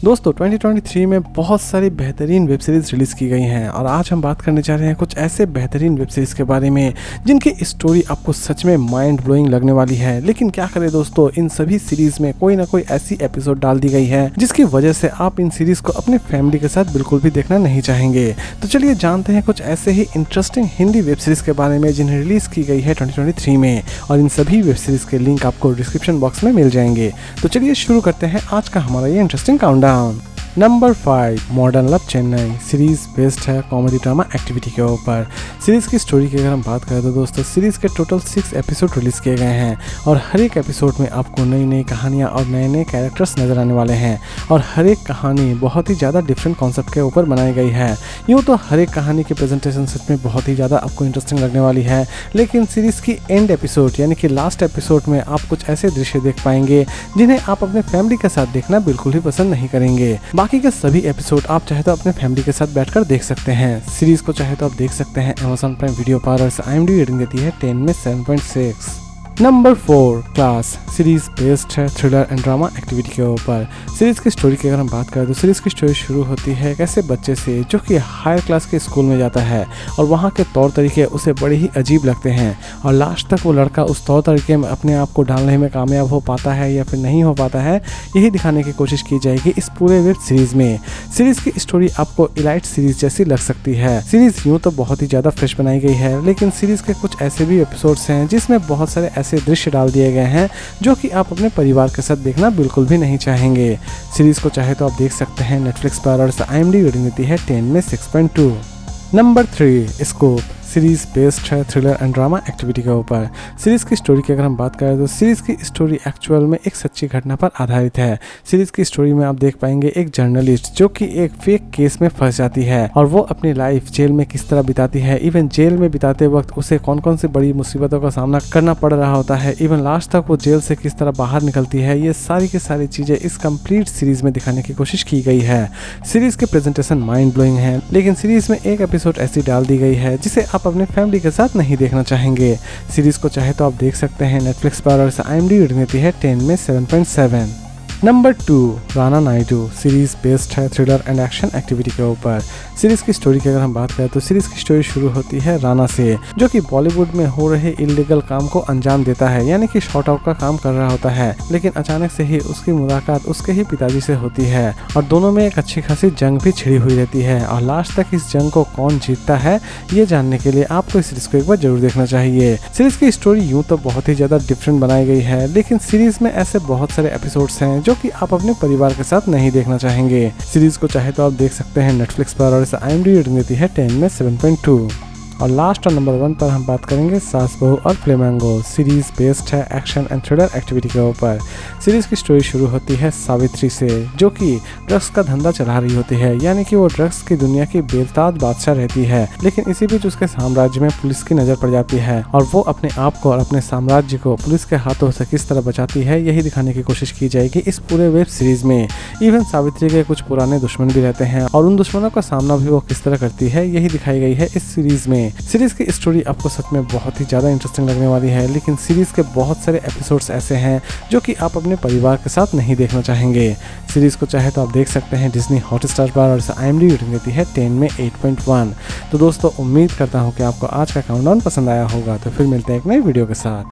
दोस्तों 2023 में बहुत सारी बेहतरीन वेब सीरीज़ रिलीज़ की गई हैं और आज हम बात करने जा रहे हैं कुछ ऐसे बेहतरीन वेब सीरीज़ के बारे में जिनकी स्टोरी आपको सच में माइंड ब्लोइंग लगने वाली है। लेकिन क्या करें दोस्तों, इन सभी सीरीज़ में कोई ना कोई ऐसी एपिसोड डाल दी गई है जिसकी वजह से आप इन सीरीज़ को अपने फैमिली के साथ बिल्कुल भी देखना नहीं चाहेंगे। तो चलिए जानते हैं कुछ ऐसे ही इंटरेस्टिंग हिंदी वेब सीरीज़ के बारे में जिन्हें रिलीज़ की गई है 2023 में, और इन सभी वेब सीरीज़ के लिंक आपको डिस्क्रिप्शन बॉक्स में मिल जाएंगे। तो चलिए शुरू करते हैं आज का हमारा ये interesting countdown. Number 5, modern love Chennai series based है कॉमेडी ड्रामा एक्टिविटी के ऊपर। सीरीज़ की स्टोरी की अगर हम बात करें तो दोस्तों सीरीज़ के टोटल 6 एपिसोड रिलीज़ किए गए हैं और हर एक एपिसोड में आपको नई नई कहानियाँ और नए नए कैरेक्टर्स नज़र आने वाले हैं और हर एक कहानी बहुत ही ज़्यादा डिफरेंट कॉन्सेप्ट के ऊपर बनाई गई है। यूँ तो हर एक कहानी की प्रेजेंटेशन सच में बहुत ही ज़्यादा आपको इंटरेस्टिंग लगने वाली है, लेकिन सीरीज़ की एंड एपिसोड यानी कि लास्ट एपिसोड में आप कुछ ऐसे दृश्य देख पाएंगे जिन्हें आप अपने फैमिली के साथ देखना बिल्कुल भी पसंद नहीं करेंगे। बाकी के सभी एपिसोड आप चाहे तो अपने फैमिली के साथ बैठकर देख सकते हैं। सीरीज को चाहे तो आप देख सकते हैं Amazon प्राइम वीडियो पर और IMDb रेटिंग देती है 10 में 7.6। नंबर 4, क्लास सीरीज बेस्ड है थ्रिलर एंड ड्रामा एक्टिविटी के ऊपर। सीरीज की स्टोरी की अगर हम बात करें तो सीरीज की स्टोरी शुरू होती है एक ऐसे बच्चे से जो कि हायर क्लास के स्कूल में जाता है और वहाँ के तौर तरीके उसे बड़े ही अजीब लगते हैं और लास्ट तक वो लड़का उस तौर तरीके में अपने आप को डालने में कामयाब हो पाता है या फिर नहीं हो पाता है, यही दिखाने की कोशिश की जाएगी इस पूरे वेब सीरीज में। सीरीज की स्टोरी आपको इलाइट सीरीज जैसी लग सकती है। सीरीज यूँ तो बहुत ही ज़्यादा फ्रेश बनाई गई है, लेकिन सीरीज के कुछ ऐसे भी एपिसोड्स हैं जिसमें बहुत सारे ऐसे दृश्य डाल दिए गए हैं जो कि आप अपने परिवार के साथ देखना बिल्कुल भी नहीं चाहेंगे। सीरीज को चाहे तो आप देख सकते हैं नेटफ्लिक्स पर और IMDb रेटिंग देती है 10 में 6.2। नंबर 3, स्कोप सीरीज बेस्ड है थ्रिलर एंड ड्रामा एक्टिविटी के ऊपर। सीरीज की स्टोरी की अगर हम बात करें तो सीरीज की स्टोरी एक्चुअल में एक सच्ची घटना पर आधारित है। सीरीज की स्टोरी में आप देख पाएंगे एक जर्नलिस्ट जो कि एक फेक केस में फंस जाती है और वो अपनी लाइफ जेल में किस तरह बिताती है, इवन जेल में बिताते वक्त उसे कौन कौन सी बड़ी मुसीबतों का सामना करना पड़ रहा होता है, इवन लास्ट तक वो जेल से किस तरह बाहर निकलती है, ये सारी की सारी चीजें इस कंप्लीट सीरीज में दिखाने की कोशिश की गई है। सीरीज के प्रेजेंटेशन माइंड ब्लोइंग है, लेकिन सीरीज में एक एपिसोड ऐसी डाल दी गई है जिसे आप अपने फैमिली के साथ नहीं देखना चाहेंगे। सीरीज को चाहे तो आप देख सकते हैं नेटफ्लिक्स पर और IMDb रेटिंग देती है 10 में 7.7। Number 2, Rana Naidu series based है थ्रिलर एंड एक्शन एक्टिविटी के ऊपर। सीरीज की स्टोरी की अगर हम बात करें तो सीरीज की स्टोरी शुरू होती है राणा से, जो कि बॉलीवुड में हो रहे इलीगल काम को अंजाम देता है, यानी कि शॉर्ट आउट का काम कर रहा होता है, लेकिन अचानक से ही उसकी मुलाकात उसके ही पिताजी से होती है और दोनों में एक अच्छी खासी जंग भी छिड़ी हुई रहती है और लास्ट तक इस जंग को कौन जीतता है ये जानने के लिए आपको इस सीरीज को एक बार जरूर देखना चाहिए। सीरीज की स्टोरी यूँ तो बहुत ही ज्यादा डिफरेंट बनाई गई है, लेकिन सीरीज में ऐसे बहुत सारे एपिसोड्स हैं जो कि आप अपने परिवार के साथ नहीं देखना चाहेंगे। सीरीज को चाहे तो आप देख सकते हैं नेटफ्लिक्स पर और IMDb रेटिंग देती है 10 में 7.2। और लास्ट और नंबर 1 पर हम बात करेंगे सास बहू और फ्लेमिंगो सीरीज बेस्ड है एक्शन एंड थ्रिलर एक्टिविटी के ऊपर। सीरीज की स्टोरी शुरू होती है सावित्री से, जो कि ड्रग्स का धंधा चला रही होती है, यानी कि वो ड्रग्स की दुनिया की बेताज बादशाह रहती है, लेकिन इसी बीच उसके साम्राज्य में पुलिस की नजर पड़ जाती है और वो अपने आप को और अपने साम्राज्य को पुलिस के हाथों से किस तरह बचाती है यही दिखाने की कोशिश की जाएगी इस पूरे वेब सीरीज में। इवन सावित्री के कुछ पुराने दुश्मन भी रहते हैं और उन दुश्मनों का सामना भी वो किस तरह करती है यही दिखाई गई है इस सीरीज में। सीरीज की स्टोरी आपको सच में बहुत ही ज़्यादा इंटरेस्टिंग लगने वाली है, लेकिन सीरीज के बहुत सारे एपिसोड्स ऐसे हैं जो कि आप अपने परिवार के साथ नहीं देखना चाहेंगे। सीरीज को चाहे तो आप देख सकते हैं डिज्नी हॉटस्टार पर और IMDb रेटिंग देती है 10 में 8.1। तो दोस्तों उम्मीद करता हूँ कि आपको आज का काउंटडाउन पसंद आया होगा, तो फिर मिलते हैं एक नई वीडियो के साथ।